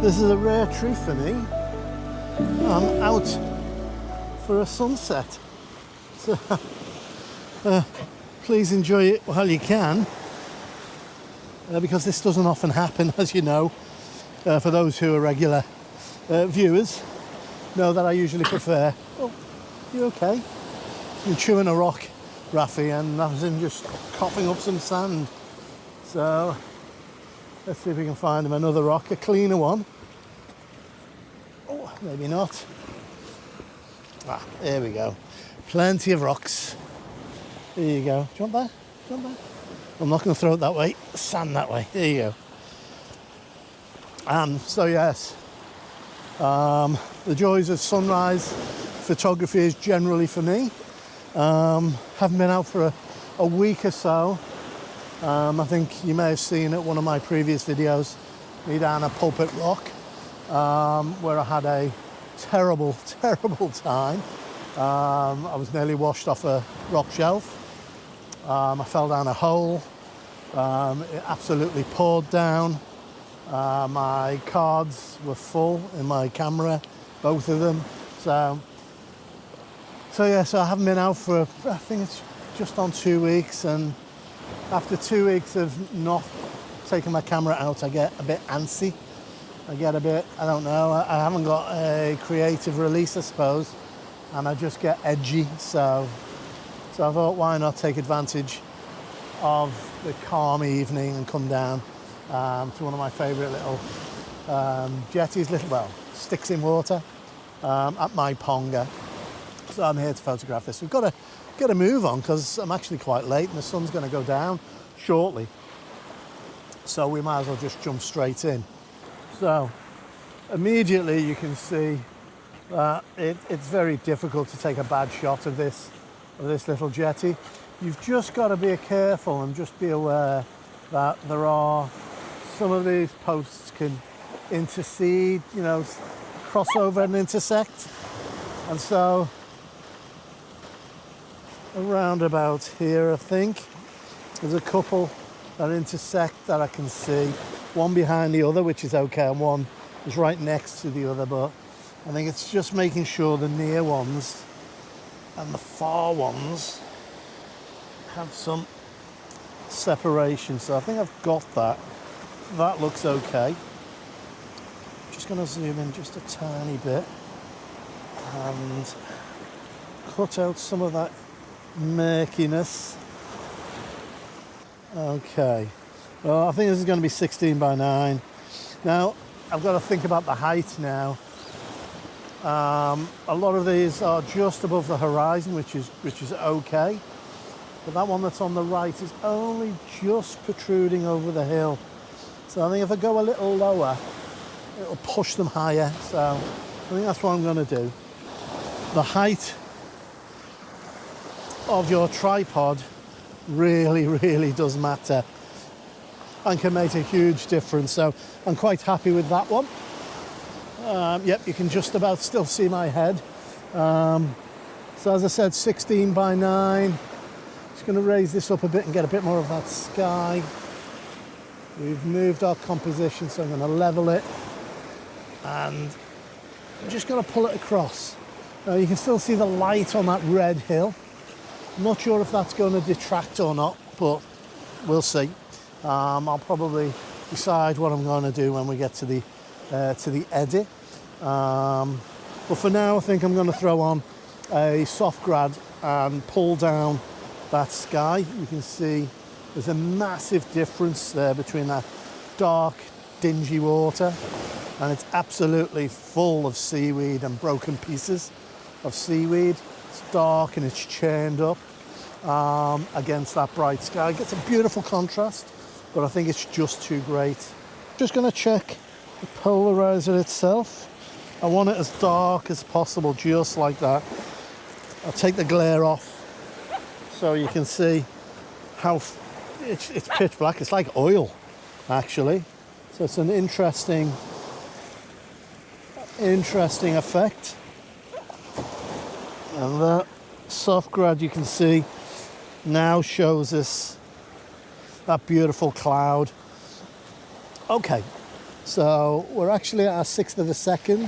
This is a rare treat for me. I'm out for a sunset. So please enjoy it while you can, because this doesn't often happen, as you know. For those who are regular viewers, know that I usually prefer... Oh, you okay? I'm chewing a rock, Rafi, and that was him just coughing up some sand. So let's see if we can find him another rock, a cleaner one. Oh, maybe not. Ah, there we go. Plenty of rocks. There you go. Do you want that? Do you want that? I'm not going to throw it that way. Sand that way. There you go. So yes, the joys of sunrise photography is generally for me. Haven't been out for a week or so. I think you may have seen it, one of my previous videos, me down a Pulpit Rock, where I had a terrible time. I was nearly washed off a rock shelf. I fell down a hole. It absolutely poured down. My cards were full in my camera, both of them. So yeah, so I haven't been out for, I think it's just on 2 weeks, and after 2 weeks of not taking my camera out, I get a bit antsy. I get a bit, I don't know, I haven't got a creative release, I suppose, and I just get edgy. So I thought, why not take advantage of the calm evening and come down to one of my favourite little jetties, sticks in water at Myponga. So I'm here to photograph this. We've got to get a move on because I'm actually quite late and the sun's going to go down shortly. So we might as well just jump straight in. So immediately you can see that it's very difficult to take a bad shot of this little jetty. You've just got to be careful and just be aware that there are some of these posts can intercede, you know, cross over and intersect. And so around about here, I think there's a couple that intersect that I can see, one behind the other, which is okay, and one is right next to the other, but I think it's just making sure the near ones and the far ones have some separation. So I think I've got that. That looks okay. Just going to zoom in just a tiny bit and cut out some of that murkiness. Okay, well, I think this is going to be 16 by 9. Now I've got to think about the height now. A lot of these are just above the horizon, which is okay, but that one that's on the right is only just protruding over the hill. So I think if I go a little lower, it'll push them higher. So I think that's what I'm going to do. The height of your tripod really does matter and can make a huge difference. So I'm quite happy with that one. Yep, you can just about still see my head. So as I said, 16 by 9. Just going to raise this up a bit and get a bit more of that sky. We've moved our composition, so I'm going to level it and I'm just going to pull it across. Now you can still see the light on that red hill. I'm not sure if that's going to detract or not, but we'll see. I'll probably decide what I'm going to do when we get to the edit. But for now, I think I'm going to throw on a soft grad and pull down that sky. You can see there's a massive difference there between that dark, dingy water, and it's absolutely full of seaweed and broken pieces of seaweed. It's dark and it's churned up against that bright sky. It gets a beautiful contrast, but I think it's just too great. Just going to check the polarizer itself. I want it as dark as possible, just like that. I'll take the glare off so you can see how it's pitch black. It's like oil, actually. So it's an interesting effect. And that soft grad, you can see, now shows us that beautiful cloud. Okay, So we're actually at a sixth of a second,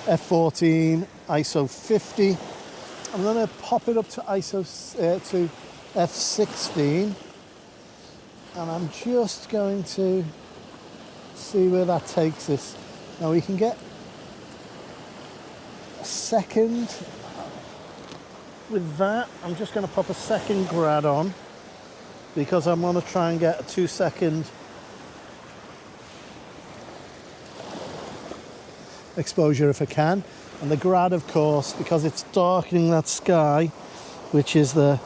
f14, ISO 50. I'm going to pop it up to to f16, and I'm just going to see where that takes us. Now we can get a second with that. I'm just going to pop a second grad on because I'm going to try and get a 2-second exposure if I can. And the grad, of course, because it's darkening that sky, which is the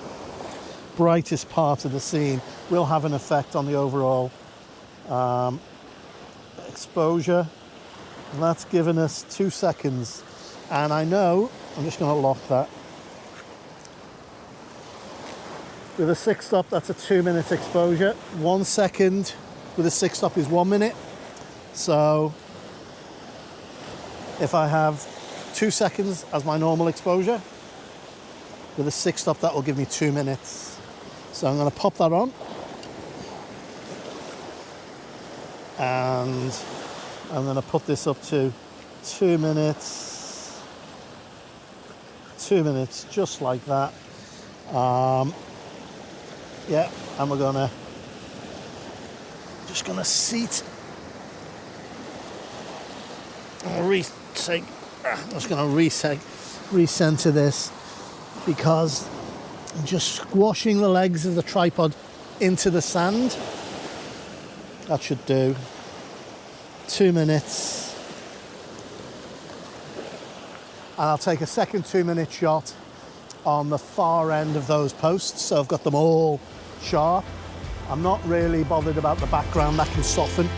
brightest part of the scene, will have an effect on the overall exposure. And that's given us 2 seconds. And I know, I'm just going to lock that. With a 6-stop, that's a 2-minute exposure. 1 second with a 6-stop is 1 minute. So if I have 2 seconds as my normal exposure, with a 6-stop, that will give me 2 minutes. So I'm going to pop that on. And I'm going to put this up to 2 minutes. 2 minutes, just like that. Yeah, and we're gonna just gonna seat. I'm just gonna recenter this because I'm just squashing the legs of the tripod into the sand. That should do. 2 minutes. And I'll take a second 2-minute shot on the far end of those posts, so I've got them all sharp. I'm not really bothered about the background, that can soften.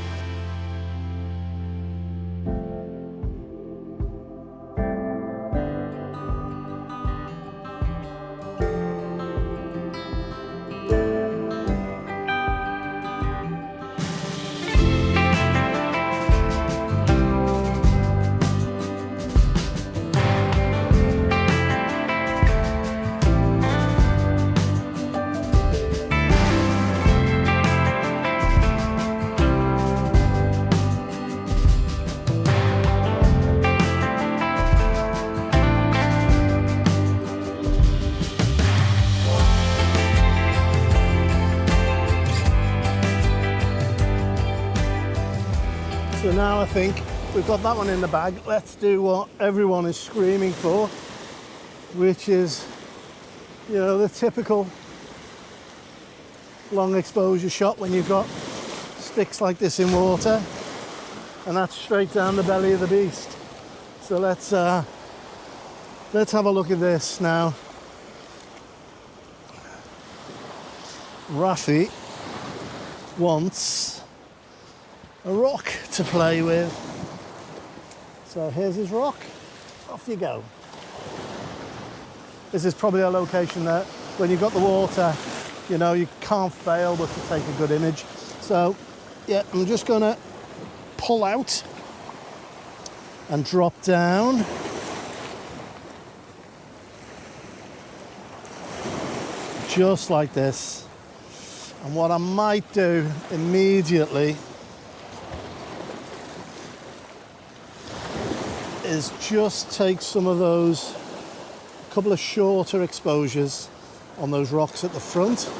So now I think we've got that one in the bag. Let's do what everyone is screaming for, which is, you know, the typical long exposure shot when you've got sticks like this in water, and that's straight down the belly of the beast. So let's have a look at this now. Rafi wants a rock to play with. So here's his rock. Off you go. This is probably a location that when you've got the water, you know, you can't fail but to take a good image. So yeah, I'm just gonna pull out and drop down. Just like this. And what I might do immediately is just take some of those, couple of shorter exposures on those rocks at the front. So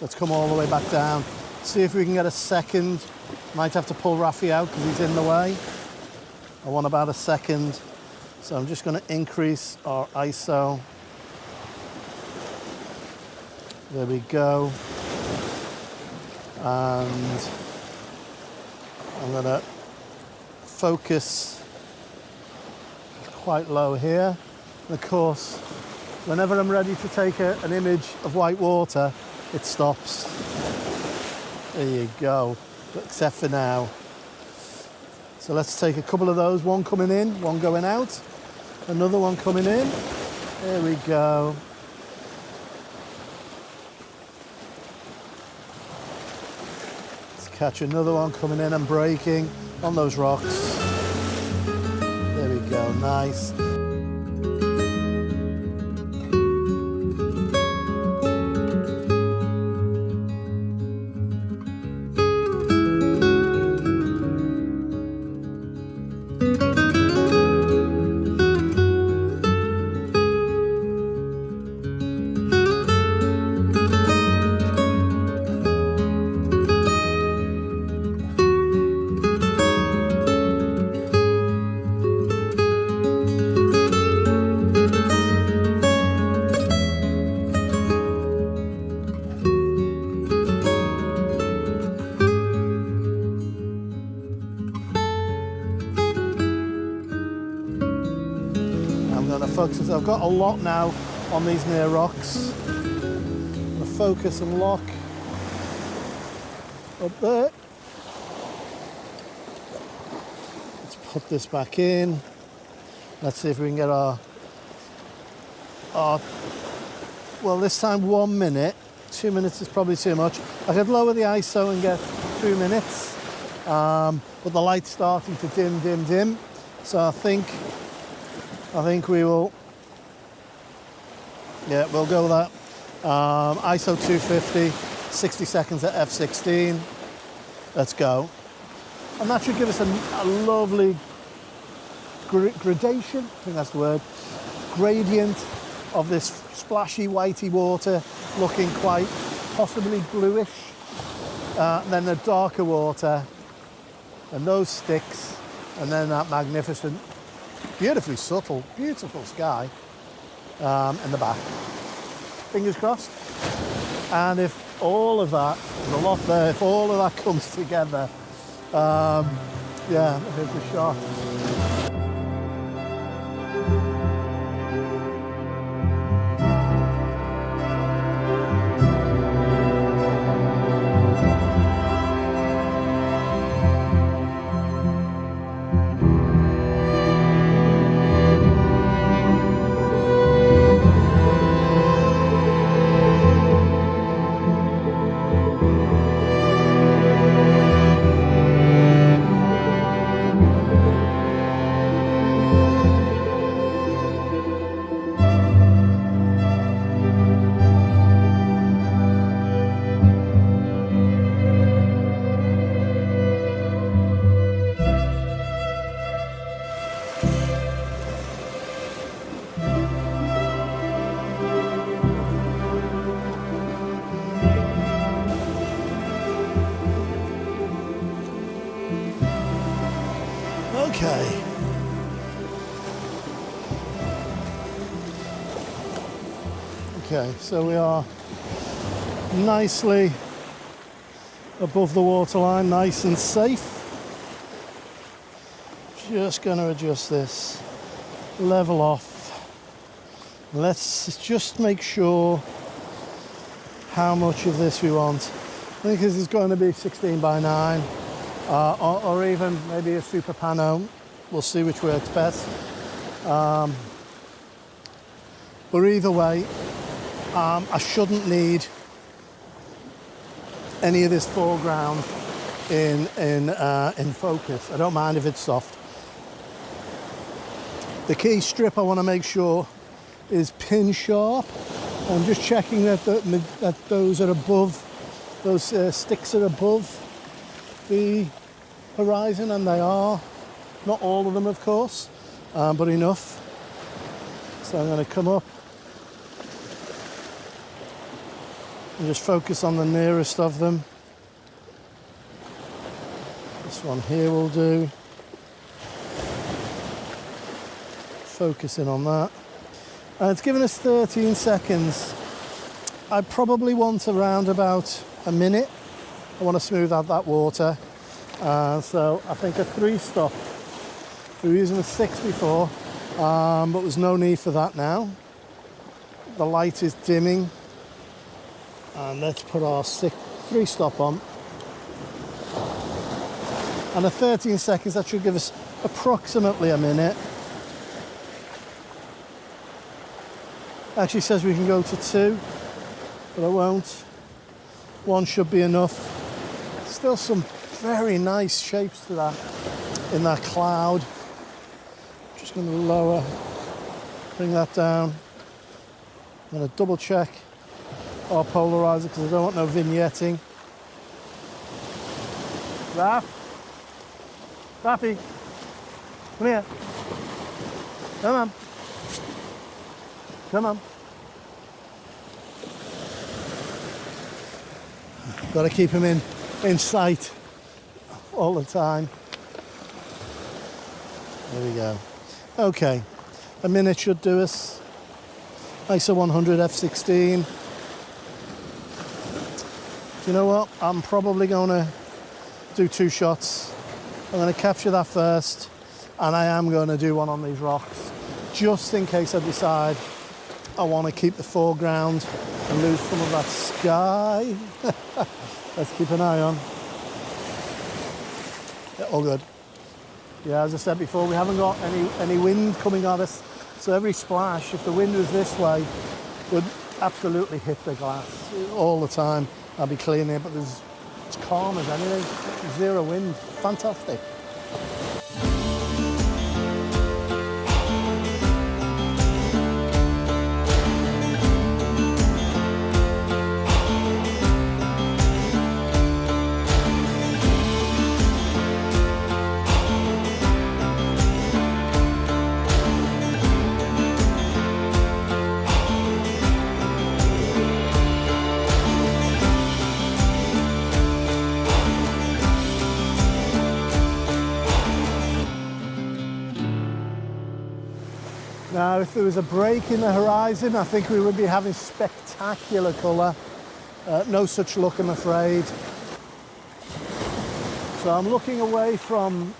let's come all the way back down. See if we can get a second. Might have to pull Rafi out because he's in the way. I want about a second. So I'm just going to increase our ISO. There we go. And I'm going to focus quite low here. And of course, whenever I'm ready to take an image of white water, it stops. There you go, except for now. So let's take a couple of those, one coming in, one going out, another one coming in. There we go. Let's catch another one coming in and breaking on those rocks. There we go, nice. going to focus. I've got a lot now on these near rocks. I'm going to focus and lock up there. Let's put this back in. Let's see if we can get our well, this time 1 minute. 2 minutes is probably too much. I could lower the ISO and get 2 minutes, but the light's starting to dim. So I think we will, yeah, we'll go with that. ISO 250, 60 seconds at f16. Let's go. And that should give us a lovely gradation, I think that's the word, gradient of this splashy whitey water looking quite possibly bluish. Then the darker water and those sticks, and then that magnificent, beautifully subtle, beautiful sky in the back. Fingers crossed. And if all of that, there's a lot there, if all of that comes together, yeah, here's the shot. Okay. Okay, so we are nicely above the waterline, nice and safe. Just going to adjust this, level off. Let's just make sure how much of this we want. I think this is going to be 16 by 9. Or even maybe a super pano. We'll see which works best. But either way, I shouldn't need any of this foreground in focus. I don't mind if it's soft. The key strip I want to make sure is pin sharp. I'm just checking that those are above, those sticks are above the horizon, and they are. Not all of them, of course, but enough. So I'm going to come up and just focus on the nearest of them. This one here will do. Focus in on that. And it's given us 13 seconds. I probably want around about a minute. I want to smooth out that water. So I think a 3-stop. We were using a 6 before, but there's no need for that now. The light is dimming. And let's put our 3-stop on. And at 13 seconds, that should give us approximately a minute. Actually says we can go to 2, but I won't. 1 should be enough. Still some very nice shapes to that in that cloud. Just going to lower, bring that down. I'm going to double check our polarizer because I don't want no vignetting. Raffy, come here. Come on. Come on. Got to keep him in sight all the time. There we go. Okay, a minute should do us. ISO 100 f16. Do you know what? I'm probably going to do 2 shots. I'm going to capture that first, and I am going to do one on these rocks, just in case I decide I want to keep the foreground and lose some of that sky. Let's keep an eye on. Yeah, all good. Yeah, as I said before, we haven't got any wind coming at us, so every splash, if the wind was this way, would absolutely hit the glass all the time. I'll be cleaning it, but it's calm as anything. Zero wind. Fantastic. Now, if there was a break in the horizon, I think we would be having spectacular colour. No such luck, I'm afraid. So I'm looking away from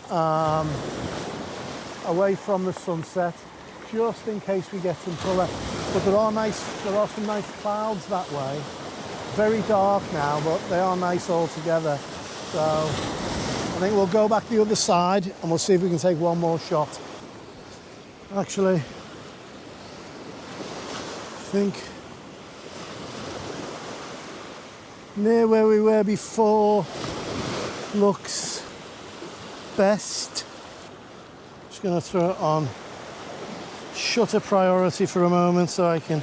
the sunset, just in case we get some colour. But there are some nice clouds that way. Very dark now, but they are nice all together. So I think we'll go back the other side and we'll see if we can take one more shot. Actually, I think near where we were before looks best. Just going to throw it on shutter priority for a moment so I can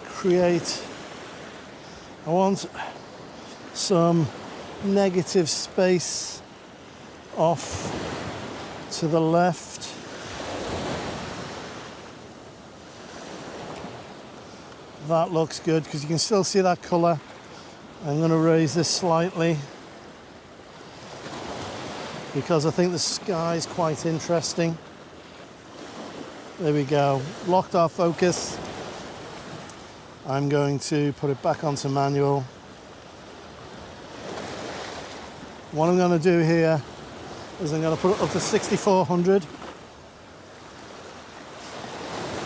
create. I want some negative space off to the left. That looks good because you can still see that colour. I'm going to raise this slightly because I think the sky is quite interesting. There we go. Locked our focus. I'm going to put it back onto manual. What I'm going to do here is I'm going to put it up to 6400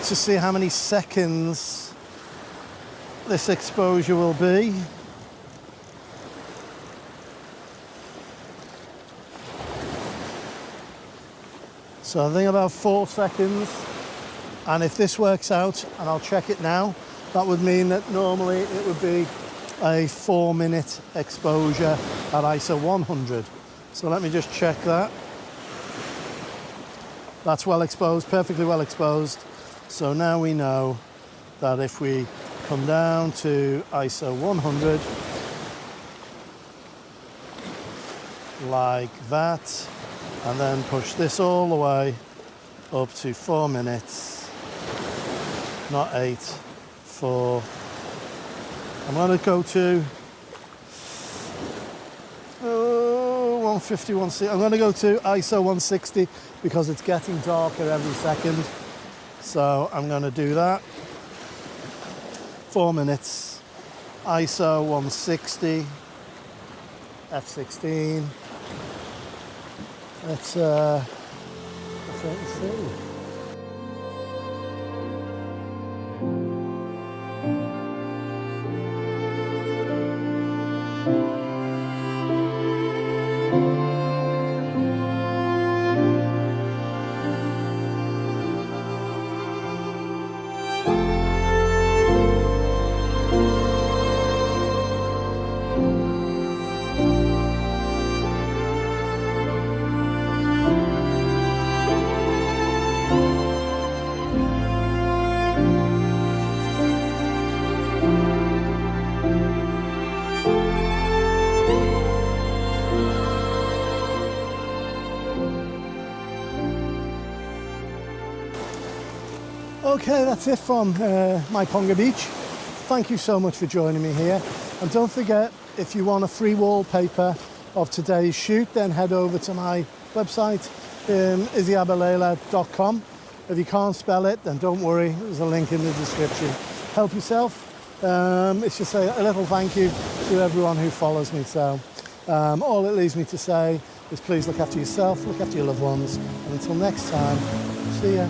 to see how many seconds this exposure will be. So I think about 4 seconds, and if this works out, and I'll check it now, that would mean that normally it would be a 4-minute exposure at ISO 100. So let me just check that. That's well exposed, perfectly well exposed. So now we know that if we come down to ISO 100, like that, and then push this all the way up to 4 minutes, not 8, 4. I'm going to go to 150, 160. I'm going to go to ISO 160 because it's getting darker every second. So I'm going to do that. 4 minutes, ISO 160, f16. Let's wait and see. Okay, that's it from Myponga Beach. Thank you so much for joining me here. And don't forget, if you want a free wallpaper of today's shoot, then head over to my website, izziabalela.com. If you can't spell it, then don't worry, there's a link in the description. Help yourself. It's just a little thank you to everyone who follows me. So All it leaves me to say is please look after yourself, look after your loved ones, and until next time, see ya.